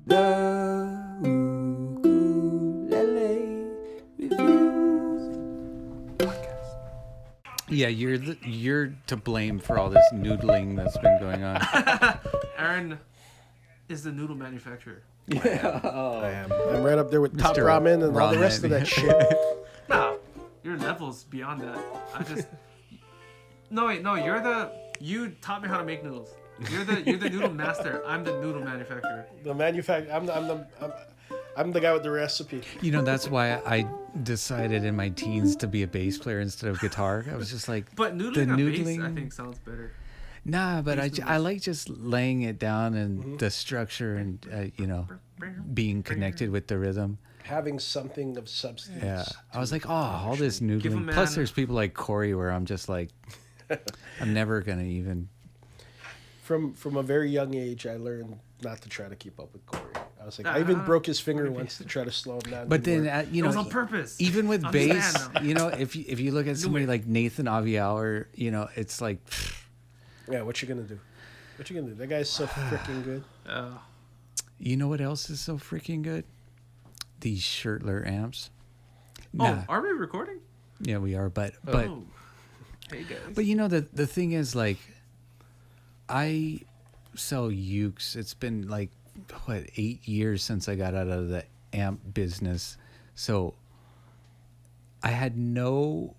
The Ukulele Reviews Podcast. Yeah, you're to blame for all this noodling that's been going on. Aaron is the noodle manufacturer. Yeah. I am. I'm right up there with Top Mr. Ramen and all the rest of Ramen. that shit. Nah, your level's beyond that. I just. No wait, no. You taught me how to make noodles. You're the noodle master. I'm the noodle manufacturer. The manufacturer. I'm the guy with the recipe. You know, that's why I decided in my teens to be a bass player instead of guitar. I was just like, But noodling on bass, I think, sounds better. nah, but Bass I like just laying it down and the structure and being connected with the rhythm. Having something of substance. Yeah, I was like, oh, all this Give a noodling. man- Plus, there's people like Corey where I'm just like, I'm never gonna even. From a very young age, I learned not to try to keep up with Corey. I was like, I even broke his finger once to try to slow him down. But Didn't then work. you It was know, on purpose. even with Understand bass, now. you know, if you look at somebody like Nathan Aviauer, you know, it's like, Yeah, what you gonna do? What you gonna do? That guy's so freaking good. you know what else is so freaking good? These Schertler amps. Oh, Nah, are we recording? yeah, we are, but Oh. Hey guys. but you know the thing is like, I sell ukes. It's been like what 8 years since I got out of the amp business, so I had no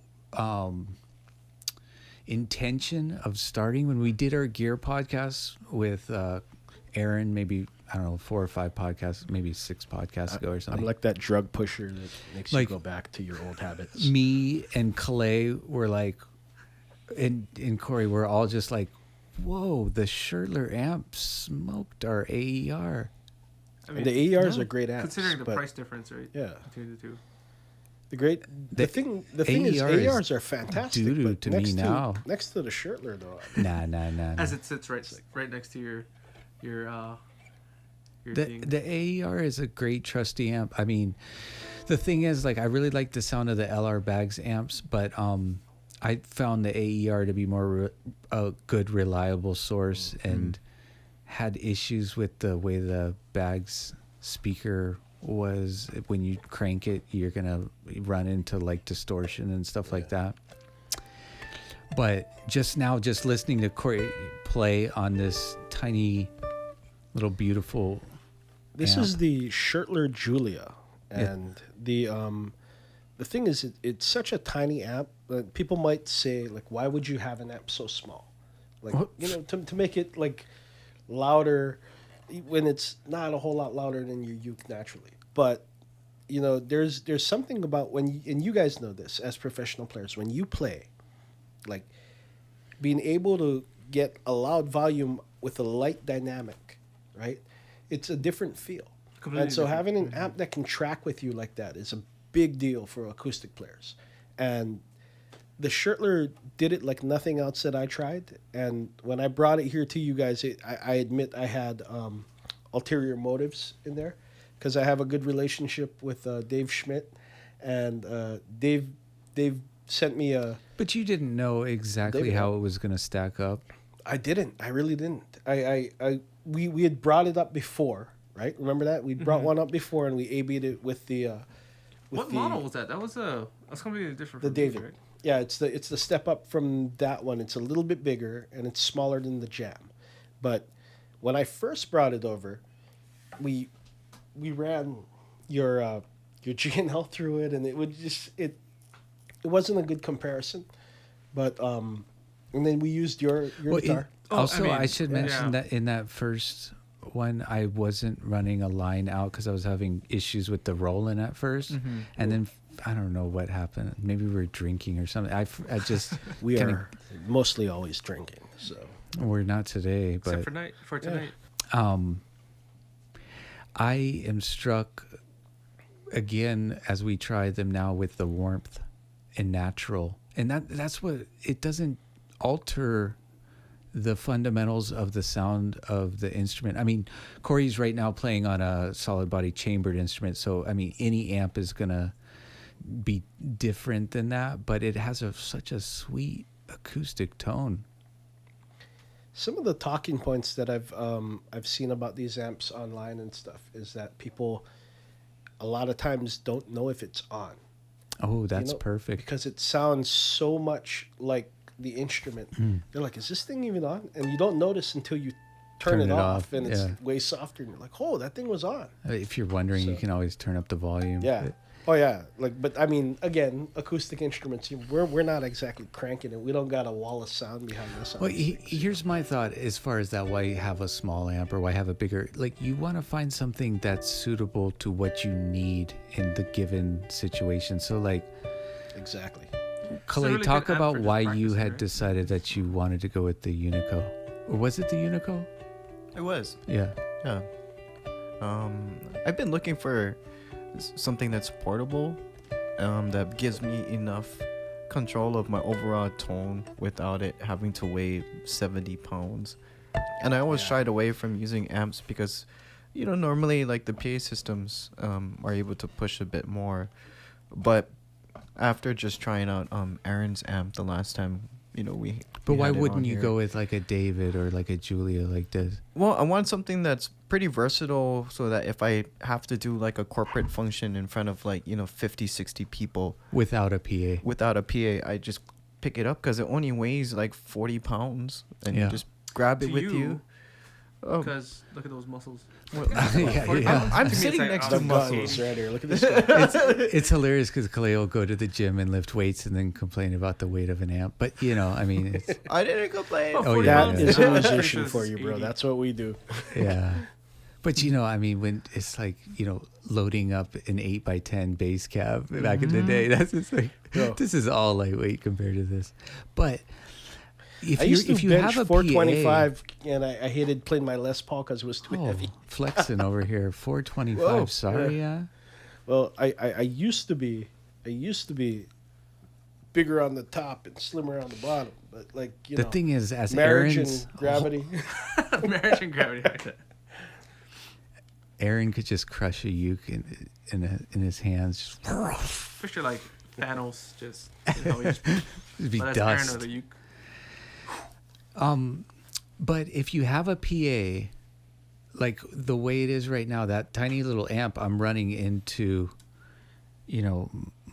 intention of starting when we did our gear podcast with Aaron. Maybe I don't know 4 or 5 podcasts, maybe 6 podcasts ago or something. I'm like that drug pusher that makes Like- you go back to your old habits. Me and Kalei were like, and Corey were all just like, whoa, the Schertler amp smoked our AER. I And the AERs are great amps. Considering the but price difference, right? Yeah. Between the two. The thing is, AER is AERs are fantastic. doo-doo but to me now. Next to the Schertler, though. Nah. As it sits right next to your thing. The AER is a great trusty amp. I mean, the thing is, like, I really like the sound of the LR Bags amps, but I found the AER to be more a good, reliable source, and had issues with the way the Bags speaker was. When you crank it, you're gonna run into like distortion and stuff like that. But just listening to Corey play on this tiny little beautiful This amp. is the Schertler Julia, and the thing is, it's such a tiny amp that people might say, like, why would you have an amp so small? Like, you know, to make it like louder when it's not a whole lot louder than your uke naturally. But you know, there's something about and you guys know this as professional players, when you play, like being able to get a loud volume with a light dynamic, right? It's a different feel. Completely And so different. having an amp that can track with you like that is a big deal for acoustic players. And the Schertler did it like nothing else that I tried. And when I brought it here to you guys, I admit I had ulterior motives in there, because I have a good relationship with Dave Schmidt, and Dave sent me a. But you didn't know exactly David. how it was going to stack up. I didn't. I really didn't. We had brought it up before, right? Remember that we brought one up before, and we A/B'd it with the. What model was that? That was completely different. The from these, David. right? Yeah, it's the step up from that one. It's a little bit bigger and it's smaller than the Jam. But when I first brought it over, we ran your G&L through it, and it would just it wasn't a good comparison. But and then we used your guitar. Also, I I mean, should yeah. mention that in that first one, I wasn't running a line out because I was having issues with the Roland at 1st, and then I don't know what happened. Maybe we were drinking or something. I just We kinda- are mostly always drinking, so We're not today, but Except for tonight. I am struck again as we try them now with the warmth and natural, and that's what it doesn't alter the fundamentals of the sound of the instrument. I mean, Corey's right now playing on a solid body chambered instrument, so I mean any amp is gonna be different than that, but it has such a sweet acoustic tone. some of the talking points that I've seen about these amps online and stuff is that people a lot of times don't know if it's on. Oh, that's know, perfect. Because it sounds so much like the instrument. They're like, is this thing even on? And you don't notice until you turn it off and it's way softer. And you're like, oh, that thing was on. If you're wondering, you can always turn up the volume. Yeah. Oh, yeah. But I mean, again, acoustic instruments, we're not exactly cranking it. We don't got a wall of sound behind us. Well, here's my thought as far as that. Why have a small amp or why have a bigger? Like, you want to find something that's suitable to what you need in the given situation. So, like, exactly. Kalei, really talk good amp about for just why you practicing, had right? decided that you wanted to go with the Unico. Or was it the Unico? It was. Yeah. Yeah. I've been looking for something that's portable, that gives me enough control of my overall tone without it having to weigh 70 pounds. And I always shied away from using amps because, normally like the PA systems are able to push a bit more. But after just trying out Aaron's amp the last time, But why had it on wouldn't you here. go with like a David or like a Julia like this? Well, I want something that's pretty versatile so that if I have to do like a corporate function in front of 50, 60 people Without a PA. without a PA, I just pick it up because it only weighs like 40 pounds and Yeah. you just grab it To with you, you. Oh, Because look at those muscles. Yeah. I'm To me, sitting it's like, next oh, to The muscles. guns right here. Look at this guy. It's hilarious because Kalei will go to the gym and lift weights and then complain about the weight of an amp. But, I mean, it's, I didn't complain. Oh, 40 yeah, That yeah. is a I'm pretty musician sure for this you, is bro. 80. That's what we do. yeah. But, I mean, when it's like, loading up an 8x10 bass cab back in the day, that's just like, Yo. this is all lightweight compared to this. But I used to if you bench have a 425, and I hated playing my Les Paul because it was too PA, heavy. flexing over here, 425. Whoa, Sorry, yeah. Well, I used to be bigger on the top and slimmer on the bottom, but The thing is, as marriage Aaron's and gravity. Marriage and gravity. Aaron could just crush a uke in his hands, just Picture like Thanos, just it'd be let us Aaron dust. or the uke. But if you have a PA, like the way it is right now, that tiny little amp I'm running into,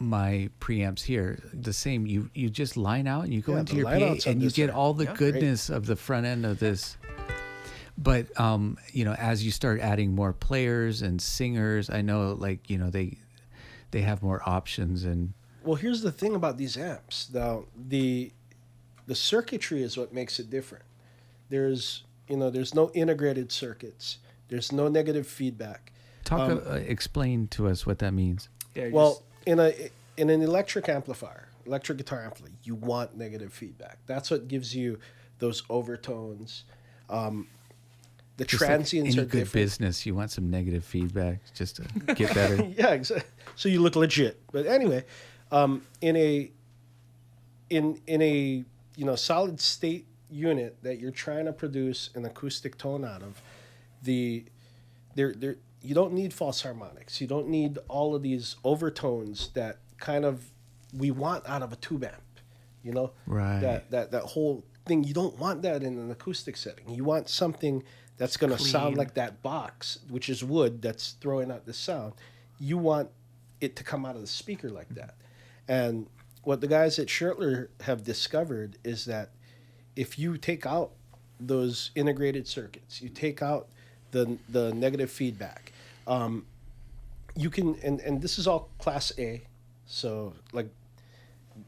my preamps here, the same. You just line out and you go Yeah, into the your line PA outs on and you this get are- all the yeah, goodness of the front end of this. But as you start adding more players and singers, I know they have more options and Well, here's the thing about these amps. Now, the circuitry is what makes it different. There's no integrated circuits. There's no negative feedback. explain to us what that means. Yeah, Well, in an electric amplifier, electric guitar amplifier, you want negative feedback. That's what gives you those overtones. The Just like transients any are good different. business, you want some negative feedback just to get better. Yeah, exactly. So you look legit. But anyway, in a solid state unit that you're trying to produce an acoustic tone out of, you don't need false harmonics. You don't need all of these overtones that kind of we want out of a tube amp. Right. That whole thing. You don't want that in an acoustic setting. You want something that's going to sound Clean. like that box, which is wood that's throwing out the sound. You want it to come out of the speaker like that. And what the guys at Schertler have discovered is that if you take out those integrated circuits, you take out the negative feedback, you can, and this is all class A, so like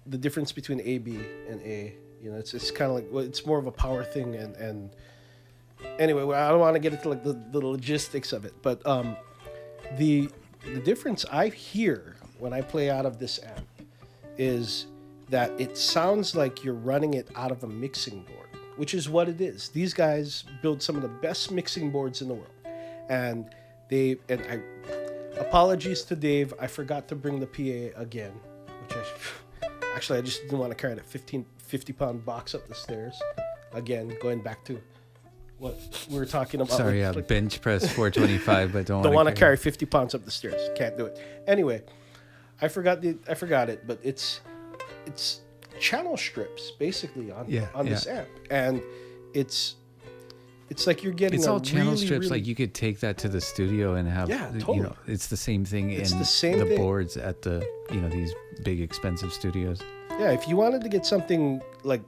the difference between A, B, and A, it's kind of like, well, it's more of a power thing, and anyway, well, I don't want to get into like the logistics of it, but the difference I hear when I play out of this amp is that it sounds like you're running it out of a mixing board, which is what it is. These guys build some of the best mixing boards in the world, and apologies to Dave, I forgot to bring the PA again, which I just didn't want to carry that 50-pound box up the stairs again, going back to what we were talking about. Sorry, like, bench press 425, but don't don't want want to carry 50 pounds up the stairs. Can't do it. Anyway, I forgot it, but it's channel strips basically on this amp, and it's It's like you're getting It's a all channel really, strips. really- Like you could take that to the studio and have, Yeah, you totally. know, it's the same thing It's in the same thing. boards at the, you know, these big expensive studios. Yeah, if you wanted to get something like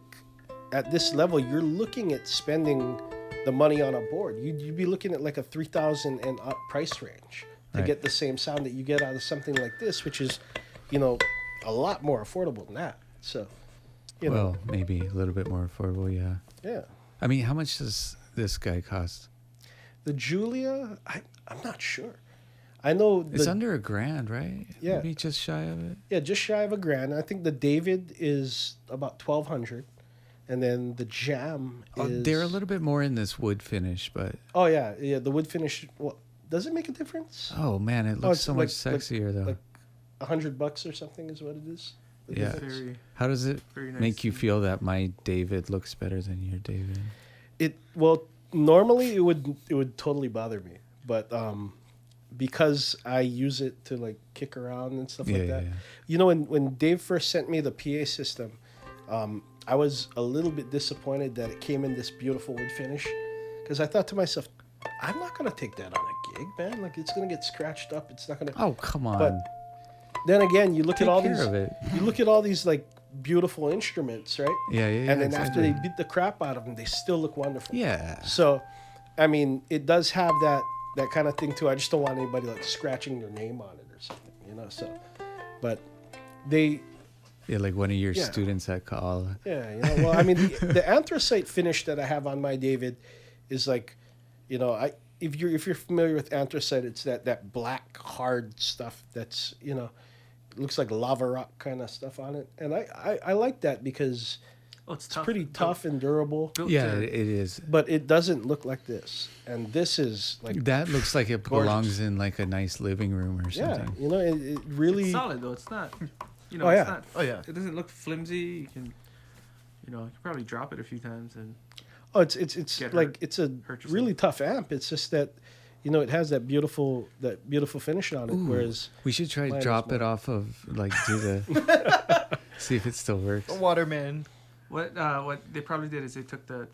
at this level, you're looking at spending the money on a board. You'd be looking at like a 3,000 and up price range to Right. get the same sound that you get out of something like this, which is, you know, a lot more affordable than that. So, you Well, know, maybe a little bit more affordable, yeah. yeah. I mean, how much does this guy cost? The Julia, I'm not sure. I know It's the, under $1,000, right? Yeah. Maybe just shy of it. yeah, just shy of $1,000. I think the David is about 1,200, and then the Jam is. They're a little bit more in this wood finish, but Oh yeah, the wood finish. Well, does it make a difference? oh man, it looks it's so much sexier though. like $100 or something is what it is. The Yeah. difference. Very, How does it very nice. make you feel that my David looks better than your David? Well, normally it would totally bother me, but because I use it to like kick around and stuff like that. Yeah. You know, when Dave first sent me the PA system, I was a little bit disappointed that it came in this beautiful wood finish, because I thought to myself, I'm not gonna take that on a gig, man. Like it's gonna get scratched up. It's not gonna. Oh come on. But then again, you look Take at all care these. of it. You look at all these like beautiful instruments, right? Yeah. And then after they exactly. beat the crap out of them, they still look wonderful. Yeah. So, I mean, it does have that kind of thing too. I just don't want anybody like scratching their name on it or something, you know. So, but they, Yeah, like one of your Yeah. students at Kalei. yeah, you know. Well, I mean, the anthracite finish that I have on my David is like, you know, if you're familiar with anthracite, it's that black hard stuff that's, you know, it looks like lava rock kind of stuff on it, and I like that because Oh, it's it's tough. pretty tough and durable. Built Yeah, to- it is. But it doesn't look like this, and this is like That looks like it Gorgeous. belongs in like a nice living room or yeah, something. you know, it really. It's solid though. It's not. You know, Oh, it's yeah. not. Oh yeah. It doesn't look flimsy. You can, you know, you can probably drop it a few times and. Oh, it's Get like hurt. it's a Hurt yourself. really tough amp. It's just that, you know, it has that beautiful finish on it. Ooh. Whereas We should try Mine is drop it more- off of like do the see if it still works. Waterman. What they probably did is they took the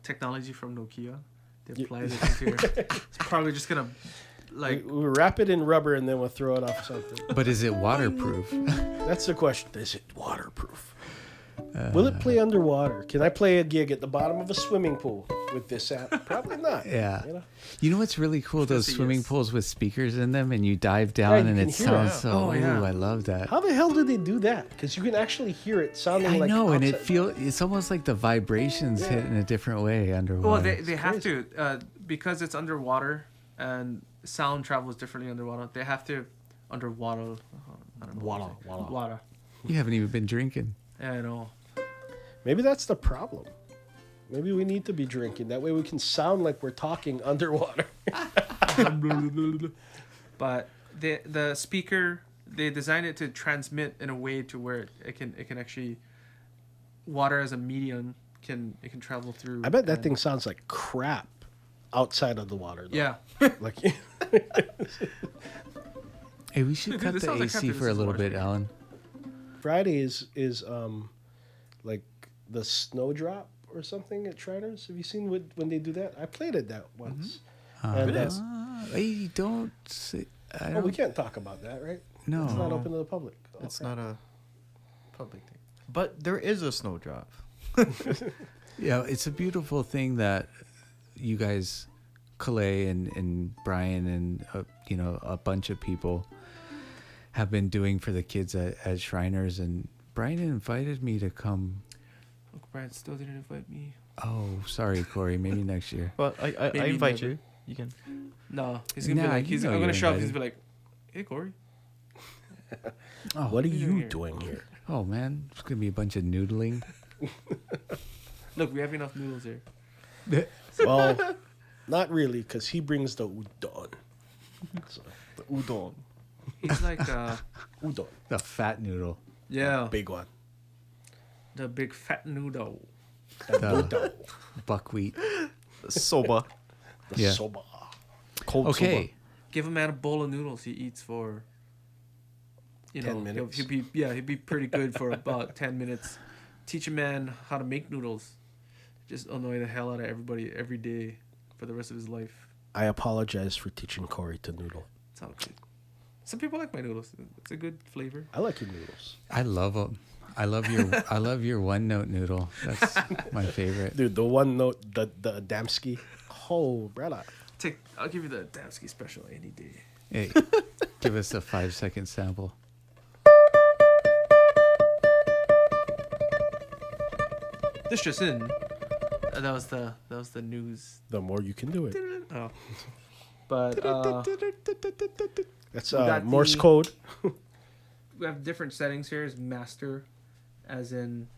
technology from Nokia, they applied it into here. It's probably just gonna like we wrap it in rubber and then we'll throw it off something. But is it waterproof? That's the question. Is it waterproof? Will it play underwater? Can I play a gig at the bottom of a swimming pool with this amp? Probably not. Yeah. You know? You know what's really cool? Those Yes. swimming pools with speakers in them, and you dive down, you and can it hear sounds it. so. Oh, yeah. Ooh, I love that. How the hell did they do that? Because you can actually hear it sounding I like know, and it outside. it's almost like the vibrations Yeah. hit in a different way underwater. well they have crazy. to because it's underwater and sound travels differently underwater. They have to underwater. I don't know. what to say. Water. You haven't even been drinking. Yeah, I know. Maybe that's the problem. Maybe we need to be drinking. That way we can sound like we're talking underwater. But the speaker, they designed it to transmit in a way to where it can actually water as a medium can travel through. I bet that and- thing sounds like crap outside of the water. Though. Yeah. Like, Hey, we should Dude, cut this the sounds like AC crap. for a This is little water bit, speaker. Alan. Friday is like the snowdrop or something at Shriners. Have you seen when they do that? I played at that once. And It is. Hey, don't say. I Oh, don't, we can't talk about that, right? no. It's not open to the public. Oh, It's crap. not a public thing. But there is a snowdrop. Yeah, it's a beautiful thing that you guys, Kalei and Brian and you know, a bunch of people have been doing for the kids at Shriners. And Brian invited me to come. Look, Brad still didn't invite me. Oh, sorry, Corey. Maybe next year. Well, I Maybe invite never. you. You can. No, he's gonna Nah, be like, you know I'm gonna you're show up. He's invited. gonna be like, hey Corey. Oh, What are you you doing here? doing here? oh man, it's gonna be a bunch of noodling. Look, we have enough noodles here. Well, not really, because he brings the udon. So, The udon. He's like, udon, The fat noodle. yeah, big one. the big fat noodle. The The- udon, Buckwheat. Soba. the Yeah. soba. Cold Okay. Give a man a bowl of noodles. He eats for, 10 he'll minutes. he'll be pretty good for about 10 minutes. Teach a man how to make noodles. just annoy the hell out of everybody every day for the rest of his life. I apologize for teaching Corey to noodle. It's all good. Some people like my noodles. It's a good flavor. I like your noodles. I love them. I love your one note noodle. That's my favorite. Dude, the one note, the Adamski. Oh, brother. I'll give you the Damsky special any day. Hey, give us a 5-second sample. This just in. That was the news. The more you can do it. Oh. But That's we got Morse the- code. we have different settings here. Is master, as in,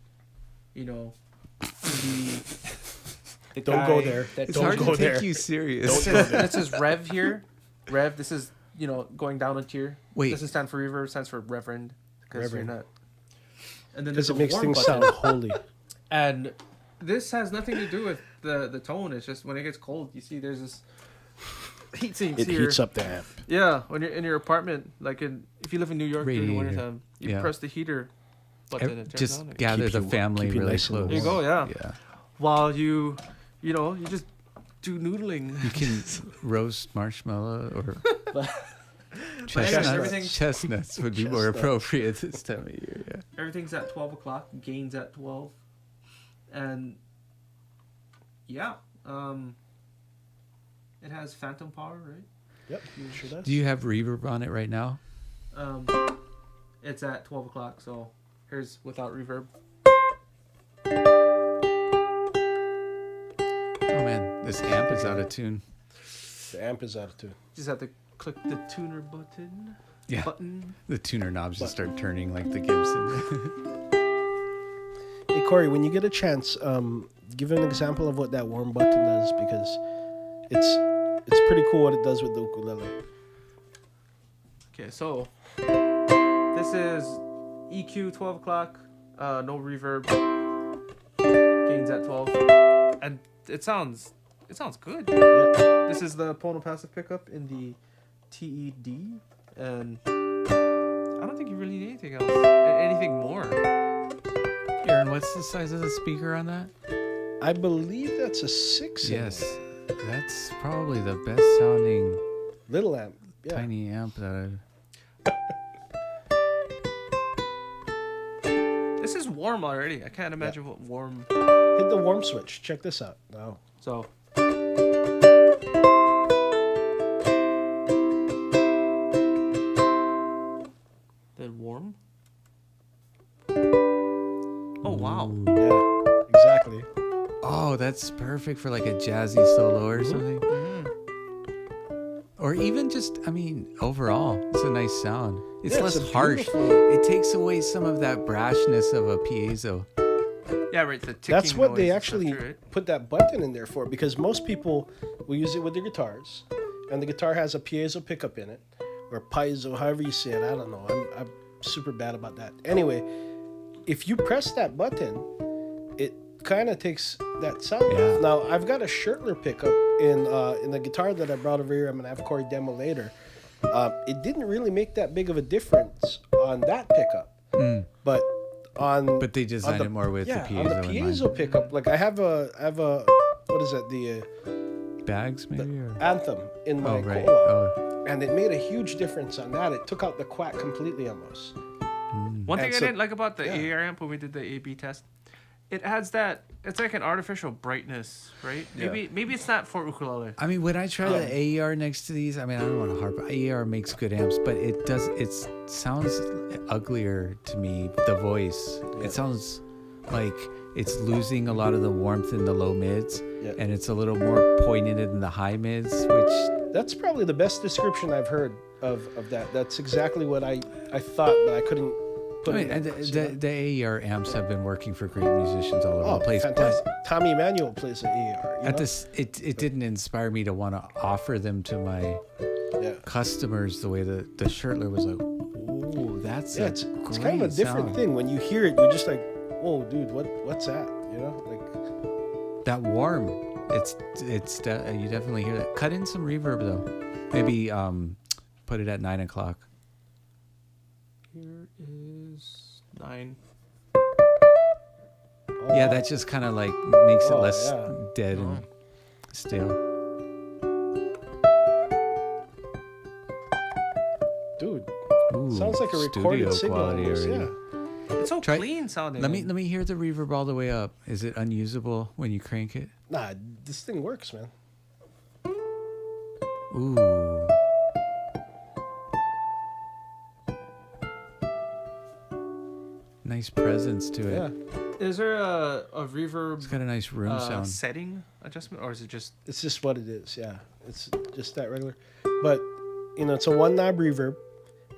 the Don't go guy there. that It's Don't hard go to there. take you serious. This is rev here. Rev. This is going down a tier. Wait. Doesn't stand for reverb. Stands for reverend because you're Reverend. not. And then Because there's it makes warm things button. sound holy. And this has nothing to do with the tone. It's just when it gets cold, you see there's this heat sinks It here. heats up the amp. Yeah, when you're in your apartment, like if you live in New York during the Radiator. wintertime, you Yeah. press the heater button and it turns Just on. gather Keep the you- family keep you really nice and close. There you go, yeah. Yeah. While you just do noodling. You can roast marshmallow or Chestnuts. chestnuts would be more Chestnuts. appropriate this time of year. Yeah. Everything's at 12 o'clock. Gains at 12. And yeah, it has phantom power, right? Yep, sure does. Do you have reverb on it right now? It's at 12 o'clock, so here's without reverb. Oh man, this amp is out of tune. The amp is out of tune. Just have to click the tuner button. Yeah. Button. The tuner knobs just start turning like the Gibson. Hey, Corey, when you get a chance, give an example of what that warm button does, because it's pretty cool what it does with the ukulele. Okay, so this is EQ 12 o'clock, no reverb, gains at 12, and it sounds good. Yeah. This is the Pono passive pickup in the TED, and I don't think you really need anything else, anything more. Aaron, what's the size of the speaker on that? I believe that's a 6. Yes, that's probably the best sounding Little amp. Yeah. tiny amp that I've... This is warm already. I can't imagine what warm. Hit the warm switch. Check this out. Now. So then warm. Oh wow. Yeah, exactly. Oh, that's perfect for like a jazzy solo or something. Or even just, I mean, overall, it's a nice sound. It's Yeah, less it's a harsh. beautiful- It takes away some of that brashness of a piezo. Yeah, right. The ticking That's what they noise and actually stuff too, right? put that button in there for, because most people will use it with their guitars, and the guitar has a piezo pickup in it, or piezo, however you say it. I don't know. I'm super bad about that. Anyway, if you press that button, it kind of takes that sound off. Yeah. Now, I've got a Schertler pickup in the guitar that I brought over here. I'm gonna have Corey demo later. It didn't really make that big of a difference on that pickup, but on But they designed it more with the piezo on the in piezo mind. pickup. Like I have a what is that, the Bags, maybe? Or... Anthem in my Oh, right. Cola, Oh, and it made a huge difference on that. It took out the quack completely almost. One thing And I so- didn't like about the yeah. AR amp when we did the A/B test, it adds that it's like an artificial brightness, right? Yeah. Maybe it's not for ukulele. I mean, when I try the AER next to these, I mean, I don't want to harp. AER makes good amps, but it sounds uglier to me. The voice, Yeah. it sounds like it's losing a lot of the warmth in the low mids, Yeah. and it's a little more pointed in the high mids, which That's probably the best description I've heard of that. That's exactly what I thought, but I couldn't put I mean, it and in words, the AER amps have been working for great musicians all over Oh, the place. fantastic. Tommy Emmanuel plays the AR. At this, it didn't inspire me to want to offer them to my Yeah. customers the way the Schertler was like, ooh, that's Yeah, a it's great kind of a different sound. thing. When you hear it, you're just like, whoa, dude, what's that? You know, like, That warm, you definitely hear that. Cut in some reverb though. Maybe put it at 9 o'clock. Here is 9. Oh, Yeah, wow. that just kind of like makes it Oh, less yeah. dead and stale. Dude, Ooh, sounds like a recorded studio signal. quality Almost, already. yeah. It's so Try- clean sounding. Let me hear the reverb all the way up. Is it unusable when you crank it? Nah, this thing works, man. Ooh. Nice presence to it. Yeah, Is there a reverb It's got a nice room sound. setting adjustment, or is it just? it's just what it is. Yeah, it's just that regular. But it's a one knob reverb,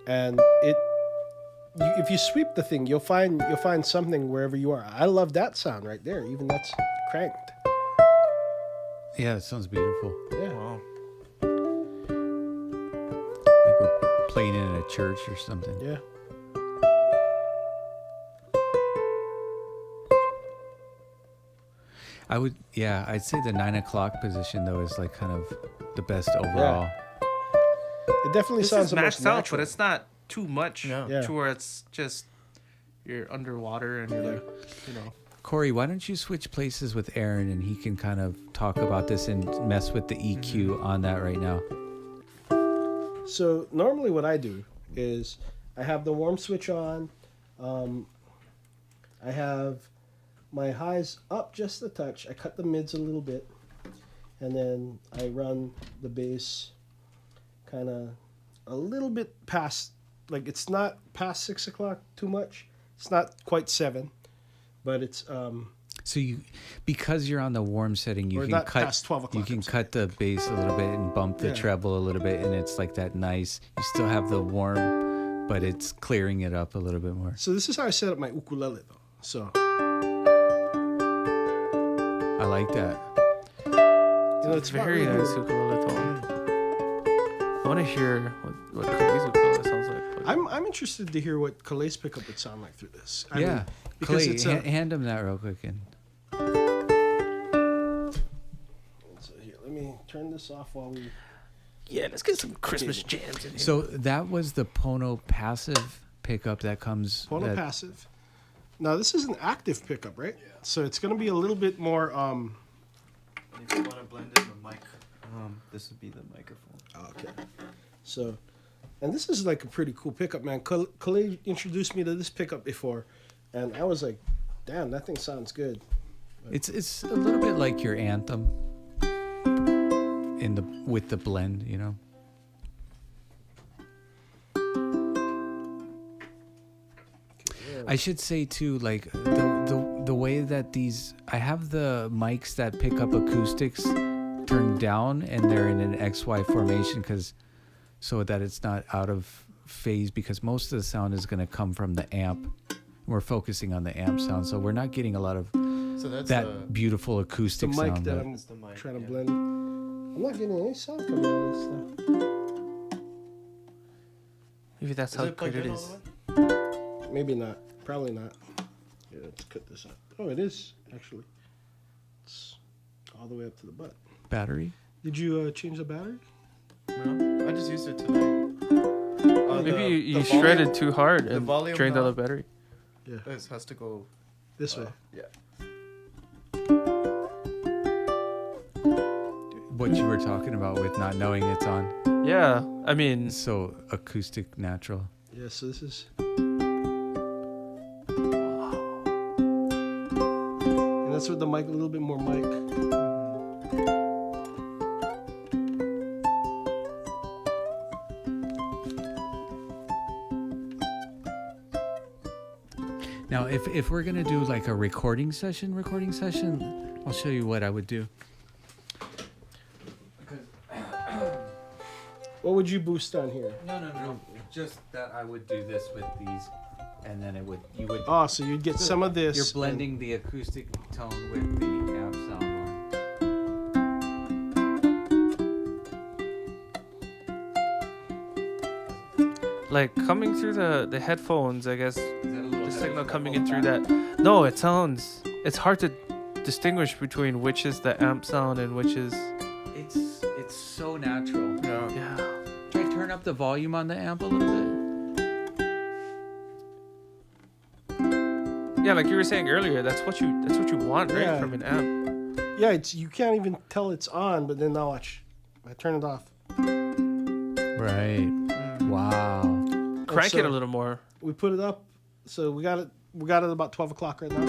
and if you sweep the thing, you'll find something wherever you are. I love that sound right there. Even that's cranked. Yeah, it sounds beautiful. Yeah. Wow. Like we're playing it in a church or something. Yeah. I'd say the 9 o'clock position though is like kind of the best overall. It definitely This sounds is the most maxed out, natural. but it's not too much Yeah. to where it's just you're underwater and you're like, Corey, why don't you switch places with Aaron and he can kind of talk about this and mess with the EQ on that right now. So normally what I do is I have the warm switch on. I have my highs up just a touch. I cut the mids a little bit. And then I run the bass kind of a little bit past, like it's not past 6 o'clock too much. It's not quite 7, but it's So because you're on the warm setting, you Or can not cut past 12 you o'clock, can I'm cut the bass a little bit and bump the Yeah. treble a little bit, and it's like that nice. You still have the warm, but it's clearing it up a little bit more. so this is how I set up my ukulele though. So I like that. it's not very really nice weird. ukulele tone. I want to hear what Kalei's ukulele sounds like. I'm interested to hear what Kalei's pickup would sound like through this. I mean, Yeah, because Kalei, it's hand him that real quick. And so here, let me turn this off while we. Yeah, let's get some Christmas jams in here. so that was the Pono passive pickup that comes. Mono that- passive. Now this is an active pickup, right? So it's going to be a little bit more. If you want to blend in the mic, this would be the microphone. Okay. So, and this is like a pretty cool pickup, man. Kalei introduced me to this pickup before, and I was like, "Damn, that thing sounds good." It's a little bit like your anthem with the blend, you know. I should say too, like the way that I have the mics that pick up acoustics turned down and they're in an XY formation so that it's not out of phase, because most of the sound is going to come from the amp. We're focusing on the amp sound, so we're not getting a lot of So that's that beautiful The acoustic mic sound. that but- I'm That's the mic, trying to yeah. blend. I'm not getting any sound coming out of this stuff. Maybe that's how great it is. Maybe not. Probably not. Yeah, let's cut this up. Oh, it is actually. It's all the way up to the butt. battery. Did you change the battery? No, I just used it tonight. Maybe you the shredded too hard the and volume drained out the knob- battery. This has to go. This way. Yeah. What you were talking about with not knowing it's on. Yeah, I mean, So acoustic natural. Yeah. So this is. And that's with the mic, a little bit more mic. Now, if we're gonna do like a recording session, I'll show you what I would do. What would you boost on here? No. Just that I would do this with these, and then you would. Oh, so you'd get some of this. You're and- blending the acoustic tone with the amp soundboard. like coming through the headphones, I guess. Is that a little The heavy signal for coming the in through phone? that. No, it's hard to distinguish between which is the amp sound and which is. It's so natural. Yeah. Try to turn up the volume on the amp a little bit. Yeah, like you were saying earlier, that's what you want, right, Yeah. from an amp. Yeah, it's you can't even tell it's on, but then now watch. I turn it off. Right. Wow. Crank so- it a little more. We put it up, so we got it about 12 o'clock right now.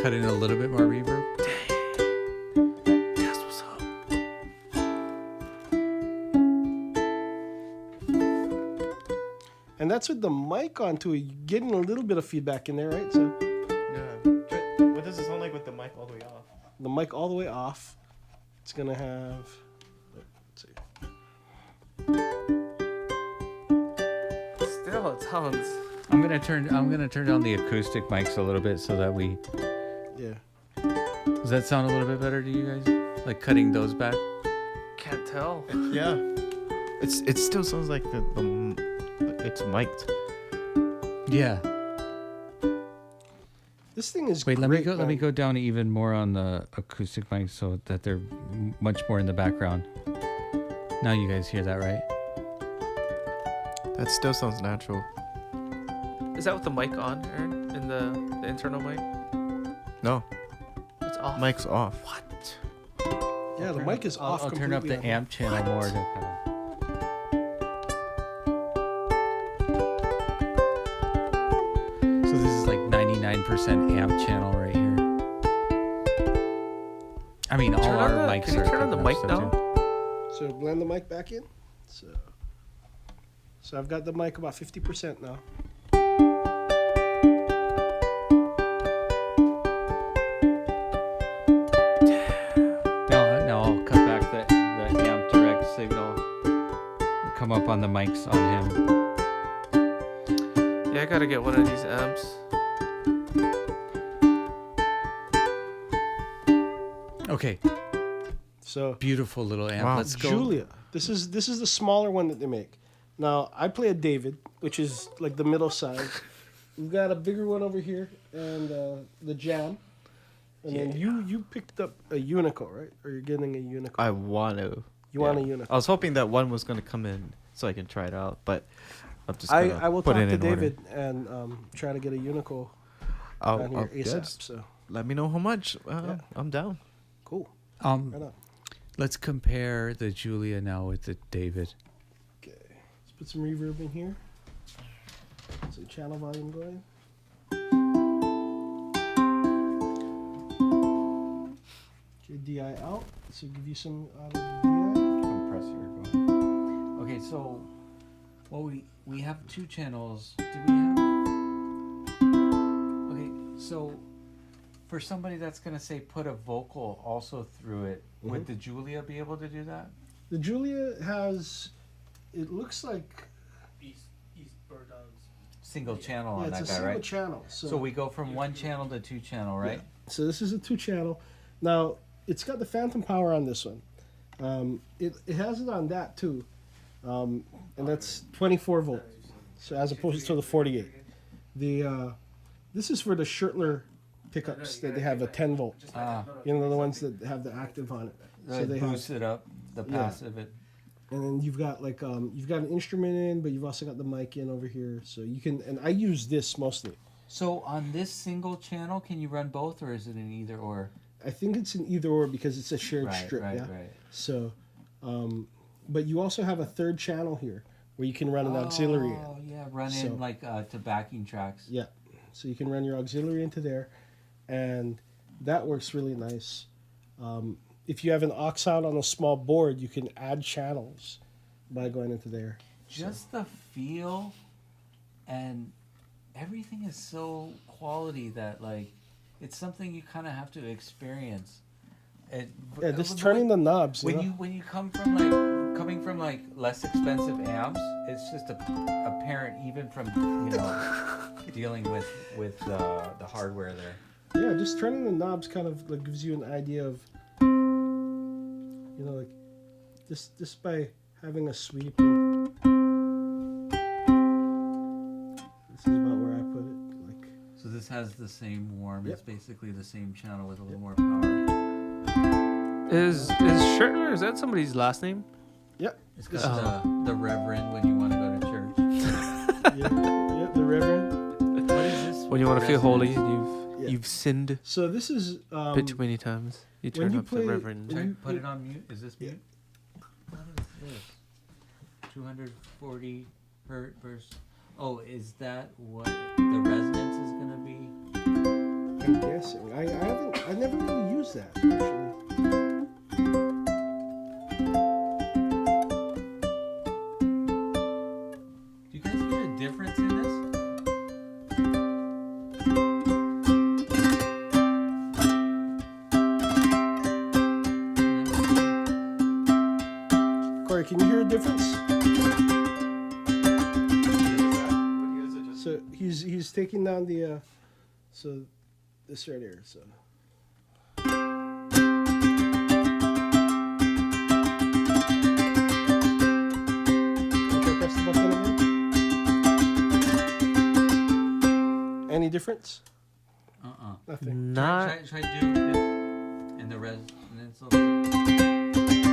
Cut in a little bit more reverb. That's what's up. And that's with the mic on too. You're getting a little bit of feedback in there, right? So Yeah. What does it sound like with the mic all the way off? the mic all the way off. It's gonna have. Let's see. Still, it sounds. I'm gonna turn down the acoustic mics a little bit so that we. Yeah. Does that sound a little bit better to you guys? Like cutting those back? Can't tell. Yeah. It still sounds like it's mic'd. Yeah. This thing is Wait, great. let me man. go down even more on the acoustic mics so that they're much more in the background. Now you guys hear that, right? That still sounds natural. Is that with the mic on, Aaron? In the internal mic? No, It's off. mic's off. What? Yeah, the mic is off. I'll turn up the completely. amp channel more to kind of. So this is like 99% amp channel right here. I mean, all Turn on our the- mics can you are turn on the picking up mic stuff now? too. So blend the mic back in. So I've got the mic about 50% now. Now I'll cut back the amp direct signal. Come up on the mics on him. Yeah, I gotta get one of these amps. Okay, So beautiful little amp. Wow. Let's go. Julia, this is the smaller one that they make. Now I play a David, which is like the middle size. We've got a bigger one over here, and the Jam. And then you picked up a Unico, right? Or you're getting a Unico? I want to. You want a Unico? I was hoping that one was gonna come in so I can try it out, but I'm just I gonna will put talk it to in order. David and try to get a Unico down here ASAP. yes. So Let me know how much. Yeah. I'm down. cool. Right on. Let's compare the Julia now with the David. Okay, let's put some reverb in here. Some channel volume going. Okay, DI out. So give you some out of the DI. Compressor going. Okay, so well we have two channels. Do we have? Okay, so for somebody that's gonna say put a vocal also through it, would the Julia be able to do that? The Julia has, it looks like, Single channel yeah, on it's a that guy, single right? channel. So we go from one channel to two channel, right? So this is a 2-channel. Now it's got the phantom power on this one. It has it on that too, and that's 24 volt. So as opposed to the 48. The this is for the Schertler pickups that they have a 10 volt. You know, the ones that have the active on it. So they have, boost it up, the Yeah. passive. and then you've got like you've got an instrument in, but you've also got the mic in over here. So you can, and I use this mostly. So on this single channel, can you run both, or is it an either or? I think it's an either or because it's a shared strip. Yeah. right. So, but you also have a third channel here where you can run an auxiliary in. Oh yeah, run So- in like to backing tracks. Yeah. So you can run your auxiliary into there, and that works really nice. If you have an aux out on a small board, you can add channels by going into there. Just the feel, and everything is so quality that like it's something you kind of have to experience. Yeah, just turning the knobs. You know? when you come from coming from like less expensive amps, it's just apparent even from dealing with the hardware there. Yeah, just turning the knobs kind of like gives you an idea of, like just by having a sweep. This is about where I put it. Like, So this has the same warm. It's Yep. basically the same channel with a little more power. Is Schertler, is that somebody's last name? yep. It's got the Reverend when you want to go to church. Yeah, the Reverend. What is this? When you want to feel holy, Resonance? Yeah. you've sinned So this is a bit too many times. You when turn you up play- the reverend. when you- Put it on mute. Is this Yeah. mute? What is this? 240 hertz versus. Oh, is that what the resonance is gonna be? I'm guessing. I never really used that actually. Do you guys hear a difference in this? Corey, can you hear a difference? So he's taking down the so this right here. So okay, press the button again. Any difference? Nothing. Not. Try doing this and the resonance. Of it.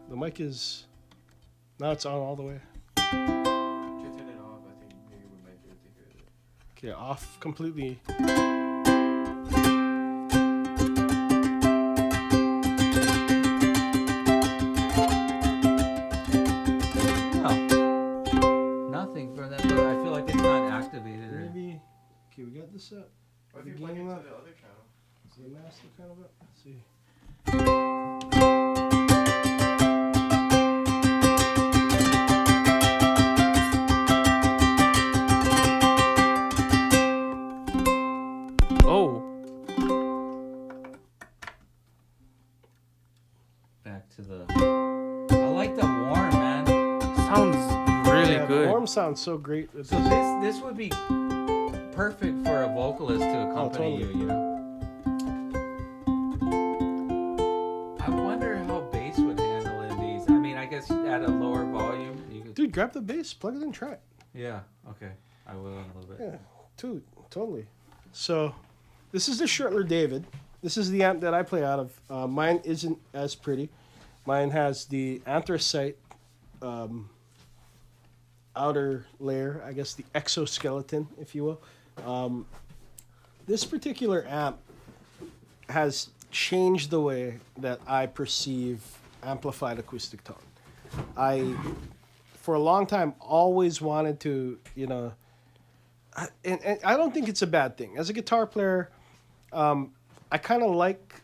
The mic is now it's on all the way. Okay, off completely. No. Nothing for that, but I feel like it's not activated. Or... Maybe. Okay, we got this up. The gain up. Is the master kind of up? Let's see. Oh, Back to the. I like the warm, man. sounds really Yeah, good. The warm sounds so great. With So this. this would be perfect for a vocalist to accompany totally. you know. I wonder how bass would handle in these. I mean, I guess at a lower volume, you could. Dude, grab the bass, plug it in, try it. Yeah. Okay. I will in a little bit. Yeah, dude, totally. So, this is the Schertler David. This is the amp that I play out of. Mine isn't as pretty. Mine has the anthracite outer layer, I guess the exoskeleton, if you will. This particular amp has changed the way that I perceive amplified acoustic tone. I, for a long time, always wanted to, you know, and I don't think it's a bad thing. As a guitar player, I kind of like,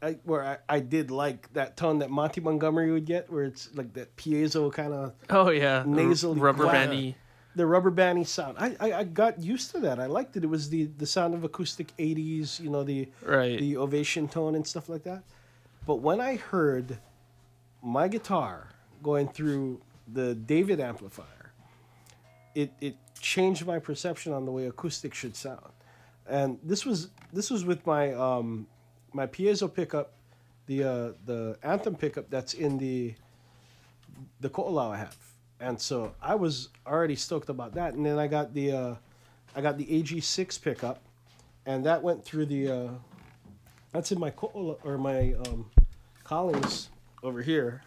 I did like that tone that Monty Montgomery would get, where it's like that piezo kind of Oh yeah, nasally rubber clap. bandy. the rubber bandy sound. I got used to that. I liked it. It was the sound of acoustic 80s, you know, the Right. ovation tone and stuff like that. But when I heard my guitar going through the David amplifier, it changed my perception on the way acoustic should sound. And this was with my my piezo pickup, the Anthem pickup that's in the Ko'olau I have. And so I was already stoked about that. And then I got the AG6 pickup, and that went through the that's in my Ko'olau or my Collins over here.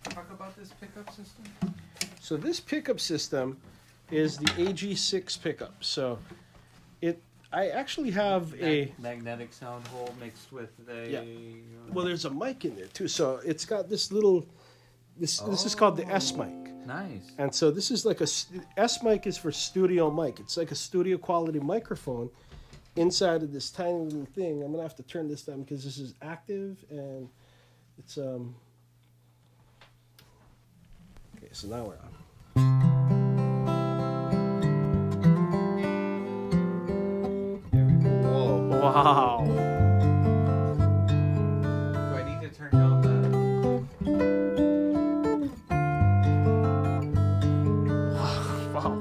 Talk about this pickup system. So this pickup system is the AG6 pickup. So I actually have a Magnetic sound hole mixed with a. Yeah. well, there's a mic in there too. So it's got this little this is called the S mic. Nice. And so this is like S mic is for studio mic. It's like a studio quality microphone inside of this tiny little thing. I'm gonna have to turn this down because this is active and it's Okay, so now we're on. Wow. Do I need to turn down the? Wow.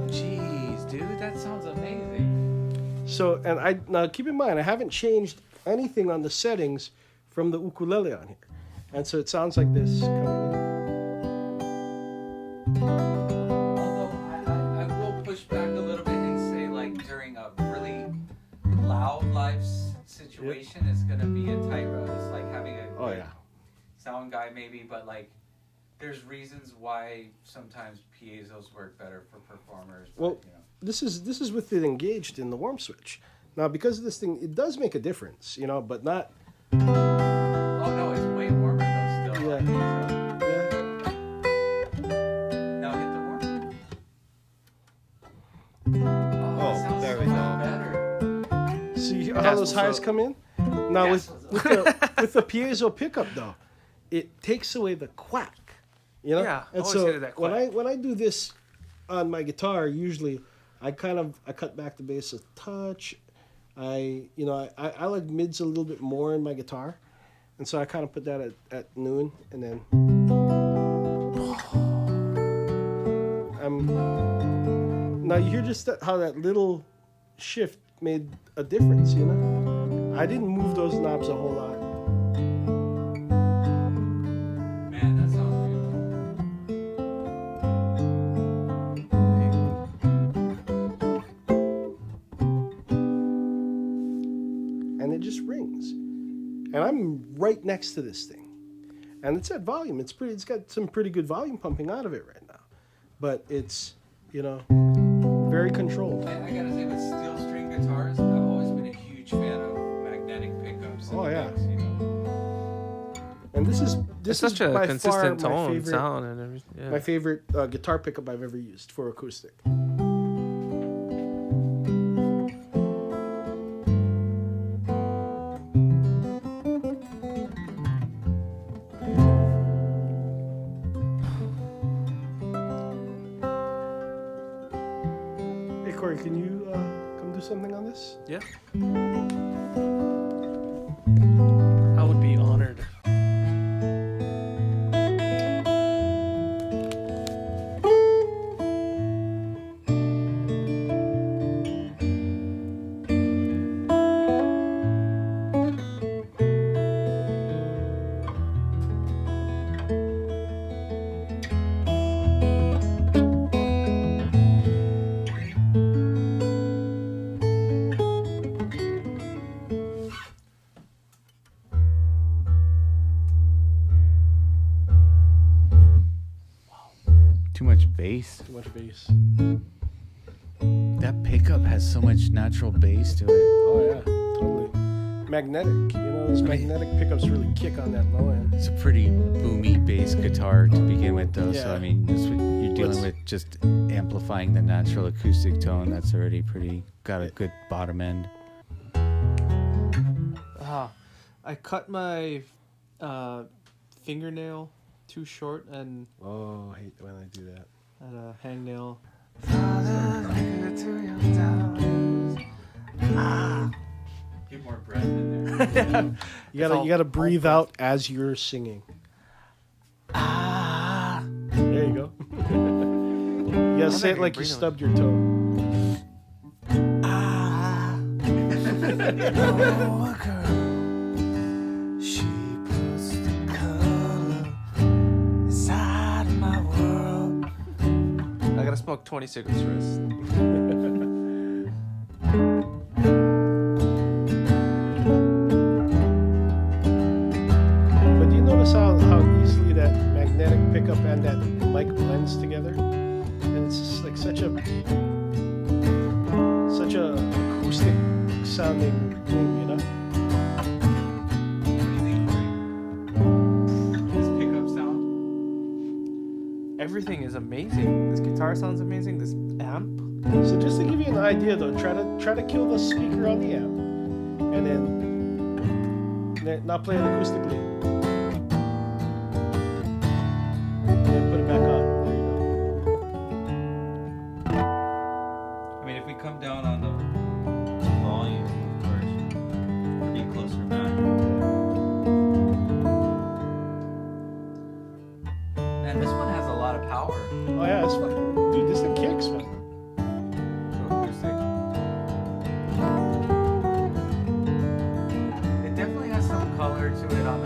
Jeez, dude, that sounds amazing. So and now keep in mind I haven't changed anything on the settings from the ukulele on here. And so it sounds like this coming in. Although I will push back a little bit and say, like, during a really but like, there's reasons why sometimes piezo's work better for performers. But, Well, this is with it engaged in the warm switch. Now, because of this thing, it does make a difference, but not. Oh no, it's way warmer though. Still. Yeah. on piezo. Yeah. Now hit the warm. Oh, That sounds there so we go. much better. See how That's those highs so- come in? Now That's with the piezo pickup though, it takes away the quack. Yeah, And always so hated that quack. when I do this on my guitar, usually I cut back the bass a touch. I like mids a little bit more in my guitar, and so I kind of put that at noon, and then now you hear just how that little shift made a difference. I didn't move those knobs a whole lot. Man, that sounds And it just rings. And I'm right next to this thing. And it's at volume. It's got some pretty good volume pumping out of it right now. But it's, very controlled. I gotta say, with steel string guitars, I've always been a huge fan of magnetic pickups. And Oh, yeah. effects, And this It's is such by a far consistent my tone, favorite, sound, and everything. Yeah. my favorite guitar pickup I've ever used for acoustic. Hey Corey, can you come do something on this? Yeah. I would be honored. Too much bass. Too much bass. That pickup has so much natural bass to it. Oh yeah, totally. Magnetic. Those magnetic pickups really kick on that low end. It's a pretty boomy bass guitar to begin with, though. So Yeah. I mean, that's what you're dealing What's- with, just amplifying the natural acoustic tone. That's already got a good bottom end. I cut my fingernail too short and Oh, I hate when I do that. had a hangnail. Get more breath in there. You gotta breathe out as you're singing. There you go. You gotta say it like you stubbed your toe. She puts the color inside my world. I gotta smoke 20 cigarettes first. But do you notice how easily that magnetic pickup and that mic blends together? And it's just like such a acoustic sounding thing, This pickup sound. Everything is amazing. This guitar sounds amazing. This amp. So just to give you an idea though, try to kill the speaker on the amp, and then not play it acoustically. And then put it back on. There you go. I mean, if we come down on the volume, of course, we'll be closer back. And this one has a lot of power. Oh yeah, it's fucking dude. This thing kicks, man. So acoustic. It definitely has some color to it on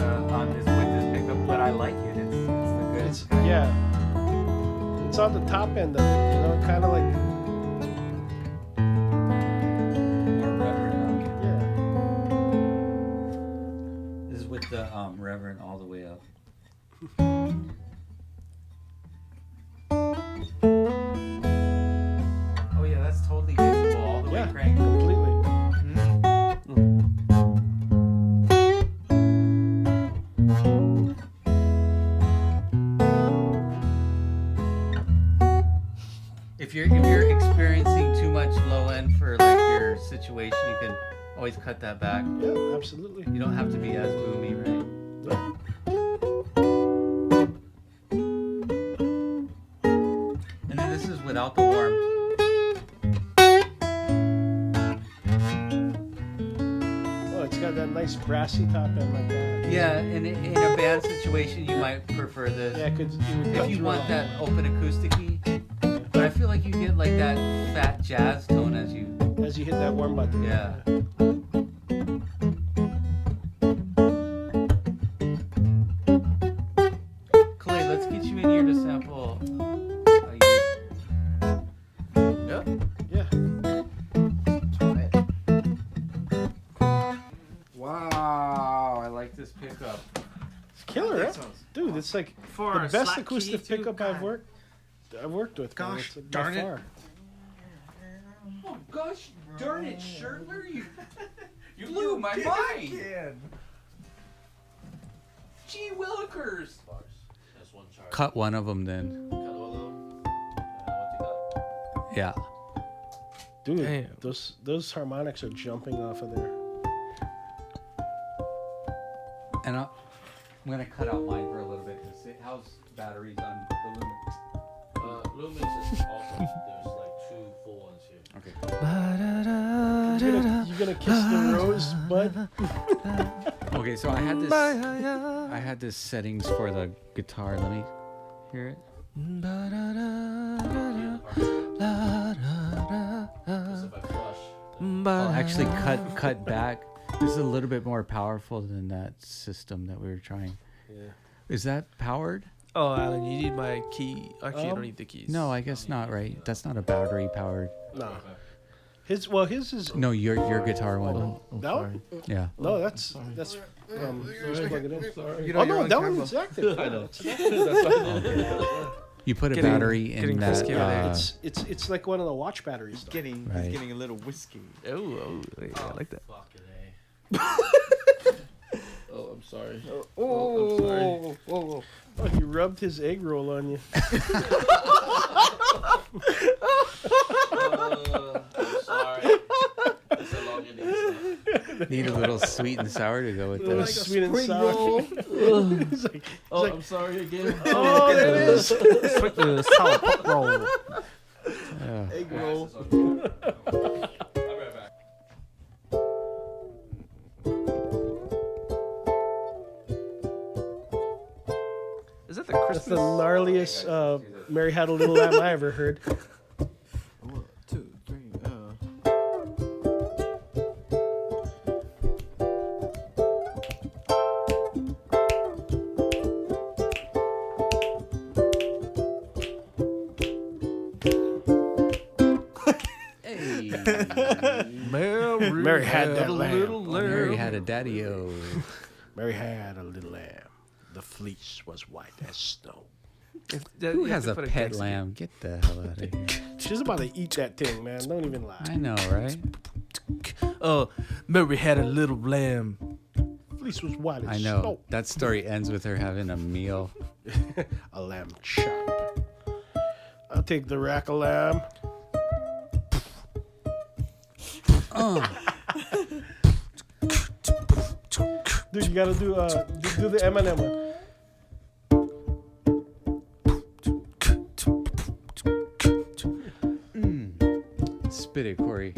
this with this pickup, but I like it. It's the good. It's yeah. It's on the top end of it, kind of like More reverend. yeah. This is with the reverend all the way up. Oh yeah, that's totally visible all the way Yeah, cranked. completely. If you're experiencing too much low end for like your situation, you can always cut that back. Yeah, absolutely. You don't have to be as boomy, right? And then this is without the warm. Oh, it's got that nice brassy top end like that. Yeah, in a band situation, you might prefer this. Yeah, because If you want that open acoustic-y. But I feel like you get like that fat jazz tone as you. as you hit that warm button. Yeah. Kalei, let's get you in here to sample. Yeah. Yeah. Wow, I like this pickup. It's killer, huh? Dude, it's like For the a best slack acoustic key, too, pickup God. I've worked with. man. Gosh, It's by darn it. far. Oh gosh darn it, Schertler, you blew my mind. Gee willikers. Cut one of them then. Yeah. Dude, Damn. those harmonics are jumping off of there. And I'm gonna cut out mine for a little bit to see how's batteries on the Lumix. Lumix is also there's like 2 full ones here. Okay. You gonna kiss the rose, bud? Okay, so I had this settings for the guitar. Let me hear it. Because if I flush, I'll actually cut back. This is a little bit more powerful than that system that we were trying. Yeah. Is that powered? Oh, Alan, you need my key. Actually, you don't need the keys. No, I guess not, right? That's not a battery powered. No. His is No, your guitar one. that one? Yeah. No, that's just plug it in. You Oh no, that one's active. I know. You put a Getting- battery in getting that. frisky with it. It's like one of the watch batteries. Though. Right. He's getting a little whiskey. Oh, yeah, I like that. fucking A. Oh, I'm sorry. I'm sorry. Oh, he rubbed his egg roll on you. I'm sorry. It's a long ending. Need a little sweet and sour to go with Little this. sweet and sour. he's like, Oh, like, I'm sorry again. oh, there it is. Sweet sour pop roll. Yeah. Egg roll. I'll be right back. Is that the That's Christmas? the gnarliest Mary Had a Little Lamb I ever heard. 1, 2, 3. Hey. Mary had that lamb. Mary had a daddy-o. Mary had a little lamb. The fleece was white as snow. Who has a pet lamb? Get the hell out of here. She's about to eat that thing, man. Don't even lie. I know, right? Oh, Mary had a little lamb. Fleece was white as I know. snow. That story ends with her having a meal. A lamb chop. I'll take the rack of lamb. Dude, you gotta do the Eminem one. Spit it, Corey.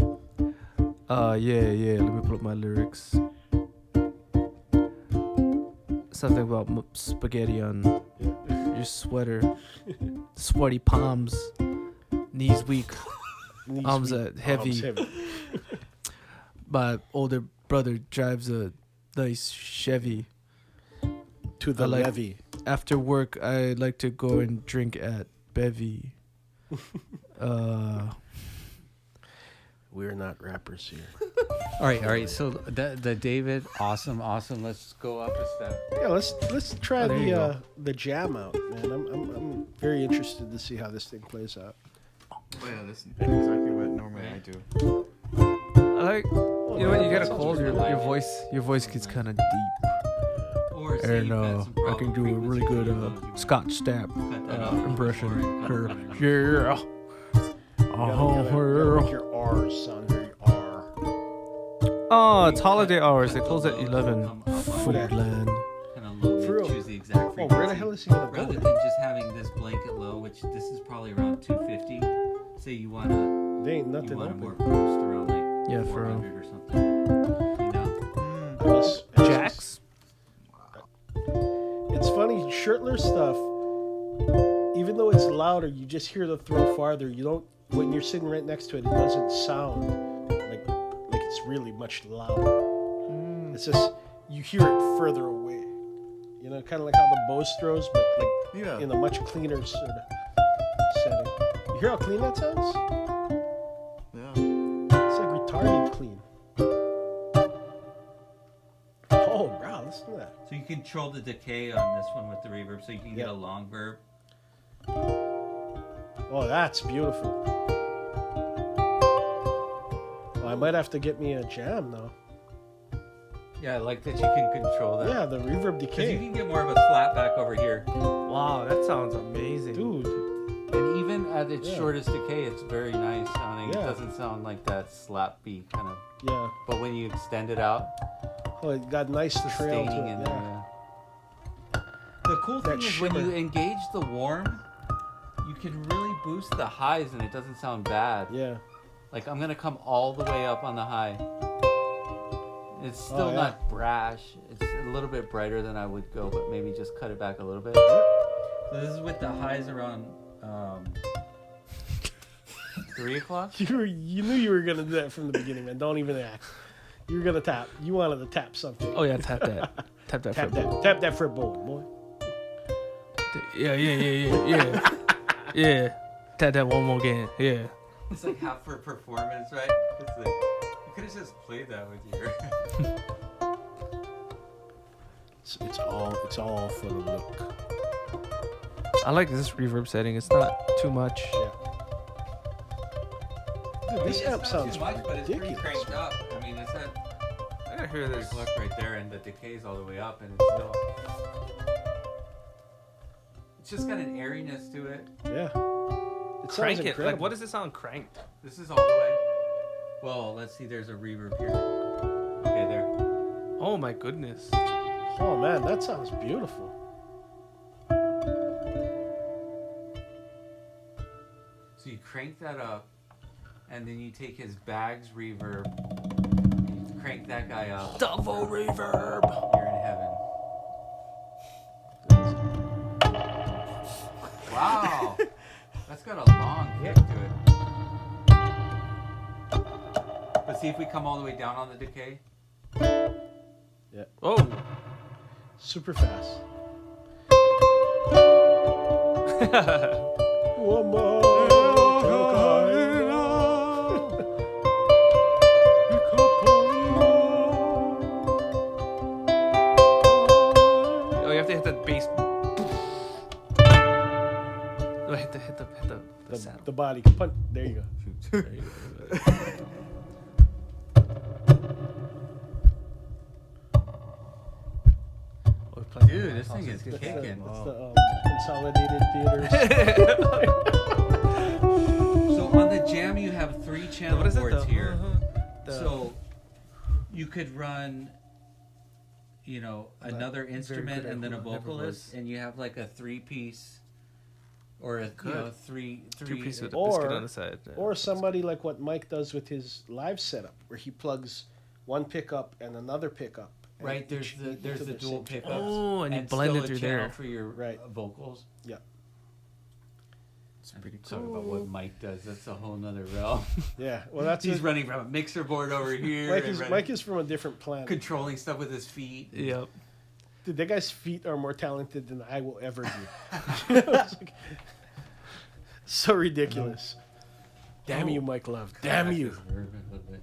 Yeah. Let me pull up my lyrics. Something about spaghetti on your sweater. Sweaty palms. Knees weak. Knees Arms weak, heavy. arms heavy. My older brother drives a nice Chevy. To the I like- levee. After work, I like to go and drink at Bevy. We're not rappers here. All right. So the David, awesome. Let's go up a step. Yeah, let's try Oh, there you go. the jam out, man. I'm very interested to see how this thing plays out. Oh yeah, this is exactly what normally I do. I like. You know when you get a Sounds cold, pretty your voice gets kind of deep, Or and I can do a really good Scotch Stapp impression. Yeah. You gotta make your R's sound very R. Oh, it's holiday hours. They close at 11. Foodland. Kind of low. For real? Choose the exact Oh, frequency. where the hell is he gonna go? Rather than just having this blanket low, which this is probably around 250. Say you wanna There ain't nothing more open. boost around like Yeah, for real. 400 or something. You know? I guess- Jacks. It's funny, Schertler stuff. Even though it's louder, you just hear the throw farther. You don't. When you're sitting right next to it, it doesn't sound like it's really much louder. It's just you hear it further away. You know, kind of like how the Bose throws, but like Yeah. in a much cleaner sort of setting. You hear how clean that sounds? Yeah. It's like retarded clean. Oh, wow, listen to that. So you control the decay on this one with the reverb, so you can get Yeah. a long verb. Oh, that's beautiful. Well, I might have to get me a jam though. Yeah, I like that you can control that. Yeah, the reverb Because you decay. can get more of a slap back over here. Wow, that sounds amazing. Dude, And even at its Yeah. shortest decay, it's very nice sounding. Yeah. It doesn't sound like that slap beat kind of. yeah. But when you extend it out, Oh, it got nice trail to staining it. in Yeah. there. Yeah. The cool That thing is when you shimmer. engage the warm, you can really boost the highs and it doesn't sound bad. Yeah. Like I'm gonna come all the way up on the high. It's still yeah. not brash. It's a little bit brighter than I would go, but maybe just cut it back a little bit. Yep. So this is with the highs around 3 o'clock. You knew you were gonna do that from the beginning, man. Don't even act. You were gonna tap. You wanted to tap something. Oh yeah, tap that. Tap that. Tap for that. Tap that fretboard, boy. Yeah. Yeah. Tap that one more again. Yeah. It's like half for performance, right? It's like you could have just played that with your. It's all for the look. I like this reverb setting. It's not too much. Yeah. Dude, this amp sounds too much, but it's pretty ridiculous. cranked up. I mean, it's at I gotta hear this. look right there, and the decay's all the way up, and it's still. It's just got an airiness to it. Yeah. It sounds Crank it. incredible. Like, what does it sound cranked? This is all the way. Well, let's see. There's a reverb here. Okay, there. Oh my goodness. Oh man, that sounds beautiful. So you crank that up, and then you take his bags reverb, you crank that guy up. Double reverb. You're in heaven. Wow, that's got a long kick to it. But see if we come all the way down on the decay. Oh. Super fast. One more. Oh, you have to hit the bass. Oh, hit the saddle. The body. Punch. There you go. There you go. Oh, we played- Dude, this thing is That's kicking. the Consolidated Theaters. So on the jam, you have 3 channel What is it? boards here. The- So you could run, you know, another instrument good and then a at who- never vocalist, was. and you have like a 3-piece or a Good. three Two-piece with a Or- biscuit on the side. Or somebody like what Mike does with his live setup, where he plugs one pickup and another pickup. and right. There's each the into there's the dual same pickups. channel. Oh, and you blend still it a through channel there. for your Right. vocals. Yeah. It's pretty Talk cool. about what Mike does. That's a whole nother realm. Yeah. Well, that's He's it. running from a mixer board over here. Mike and is running- Mike is from a different planet. controlling stuff with his feet. Yep. Dude, that guy's feet are more talented than I will ever be. It's like- so ridiculous. Damn you, Mike Love. Damn Crack you. his verb a little bit.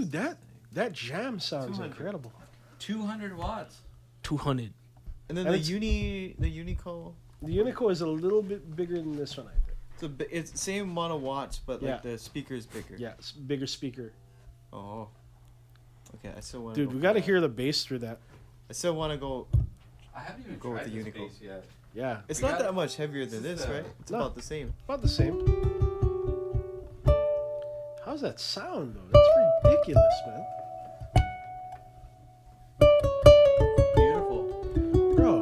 Dude, that jam sounds 200. incredible. 200 watts. 200. And then And the it's- Unico. The Unico is a little bit bigger than this one, I think. It's same amount of watts, but Yeah. like the speaker's bigger. Yeah, it's bigger speaker. Oh. Okay, I still want. Dude, we got to hear the bass through that. I still want to go. I haven't even Go with tried the this Unico. bass yet. Yeah, It's We not got- that much heavier than this is this, the- right? It's No. about the same. about the same. How's that sound though? That's ridiculous, man. Beautiful. Bro,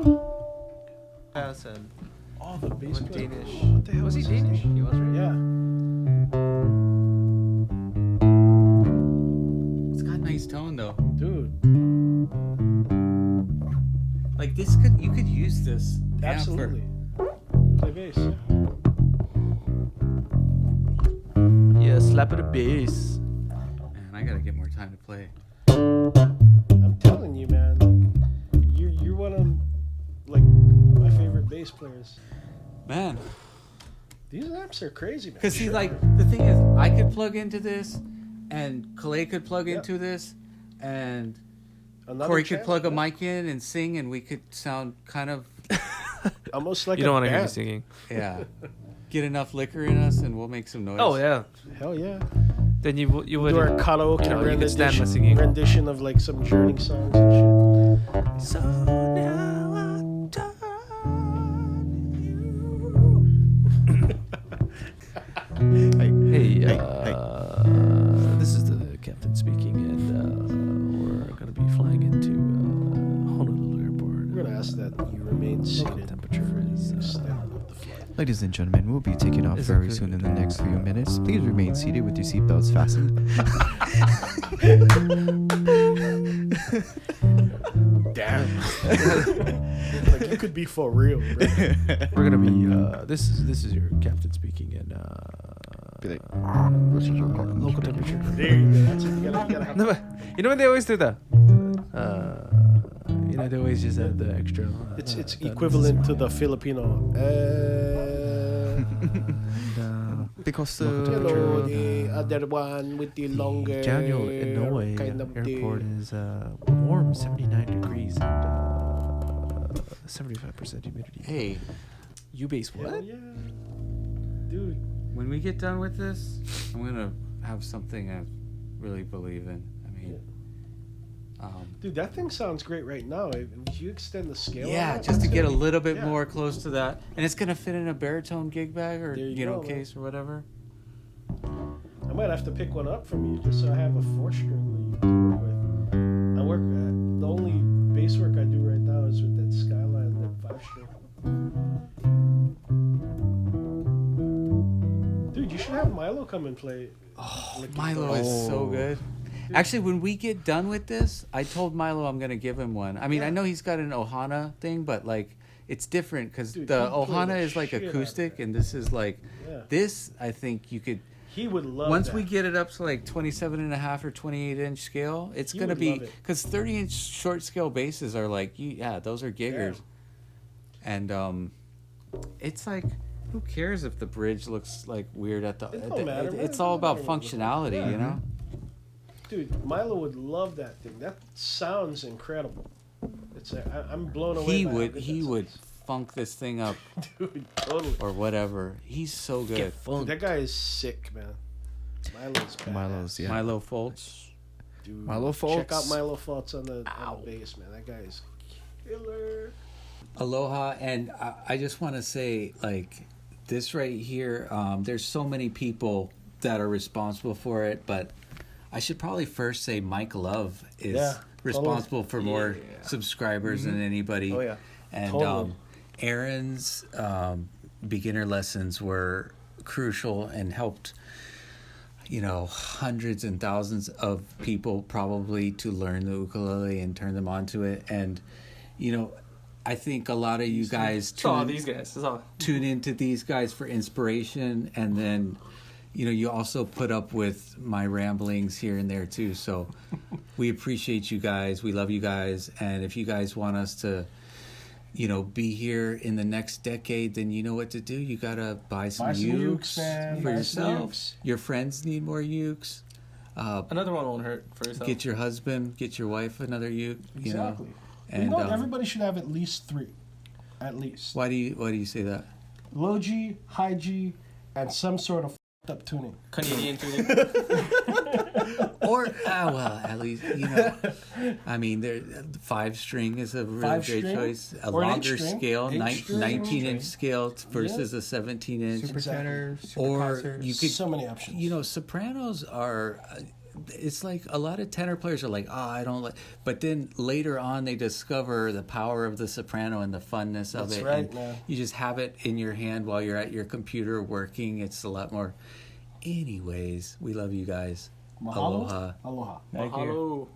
Pass and all the bass One player. Danish. What the hell Was he his Danish? name? He was, right? Yeah. It's got nice tone though. Dude, Like you could use this. amp for- absolutely. Play bass. Yeah. Yeah, slap of the bass. Man, I gotta get more time to play. I'm telling you, man. You're one of like my favorite bass players. Man, These amps are crazy, man. because see, Sure. like the thing is, I could plug into this, and Kalei could plug Yep. into this, and Another Corey could channel, plug a yeah. mic in and sing, and we could sound kind of Almost like You don't a want to hear me band. singing. yeah, get enough liquor in us, and we'll make some noise. Oh, yeah. Hell yeah. Then you would. Do our karaoke you know, you could stand the rendition, singing. rendition of like some Journey songs and shit. So now I'm Hey, this is the captain speaking, and we're going to be flying into Honolulu Airport. We're gonna ask that you remain Local seated temperature for the is extent of the flight. Ladies and gentlemen, we'll be taking off Is it very good? soon in the next few minutes. Please remain seated with your seatbelts fastened. Damn. Like you could be for real, bro. We're gonna be. This is your captain speaking, and local temperature. There you go. That's it. You gotta have No, but you know what they always do that? You know they always just add the extra. it's the equivalent to the Filipino. Because Local You know, temperature. the other one with the longer Daniel Inouye kind of Airport the, is warm, 79 degrees, and 75% humidity. Hey, You base Hell what? yeah. Dude, when we get done with this, I'm gonna have something I really believe in. I mean, dude, that thing sounds great right now. If you extend the scale, yeah, on that, just to that's get a gonna be- little bit yeah. more close to that, and it's gonna fit in a baritone gig bag or There you go, man. case or whatever. I might have to pick one up from you just so I have a 4-string to work with. I work the only bass work I do right now is with that Skyline, that 5-string. Dude, you should have Milo come and play. Licky Milo Fingers. is so good. Actually, when we get done with this, I told Milo I'm gonna give him one. I mean, Yeah. I know he's got an Ohana thing, but like it's different because Dude, the he played Ohana the is like shit out of acoustic, that. and this is like Yeah. this. I think you could He would love once that. we get it up to like 27.5 or 28-inch scale, it's He gonna would be love it. because 30-inch short scale basses are like yeah, those are giggers, and it's like. Who cares if the bridge looks like weird at the? It don't matter, man. It's It all doesn't about matter what it looks like. functionality, Yeah. you know. Dude, Milo would love that thing. That sounds incredible. It's I'm blown away. He by how would good he that would sounds. funk this thing up Dude, totally. or whatever. He's so good. Dude, that guy is sick, man. Milo's badass. Milo's, yeah. Milo Foltz. Dude, Milo check out Foltz. Milo Foltz on the bass, man. That guy is killer. Aloha, and I just want to say, like, this right here, there's so many people that are responsible for it, but I should probably first say Mike Love is Yeah, responsible for more subscribers than anybody. Oh, yeah. And Totally. Aaron's beginner lessons were crucial and helped, hundreds and thousands of people probably to learn the ukulele and turn them onto it. And, I think a lot of you guys tune into these guys for inspiration, and then you also put up with my ramblings here and there too. So we appreciate you guys, we love you guys, and if you guys want us to be here in the next decade, then you know what to do. You gotta buy some ukes man. for Buy some yourself. ukes. Your friends need more ukes. Another one won't hurt for yourself. Get your husband, get your wife another uke. Exactly. And you know what? Everybody should have at least 3. At least. why do you say that? Low G, high G, and some sort of f***ed up tuning. Canadian tuning. Or well, at least I mean, there 5-string is a really great 5-string, choice. A or an longer 8-string, scale, 8-string. 19-inch scale versus a 17-inch. Super tenor, super Or concerts. you could, So many options. sopranos are. It's like a lot of tenor players are like, I don't like. But then later on, they discover the power of the soprano and the funness of That's it. right, and man. You just have it in your hand while you're at your computer working. It's a lot more. Anyways, we love you guys. Mahalo. Aloha. Aloha. Thank you. Mahalo.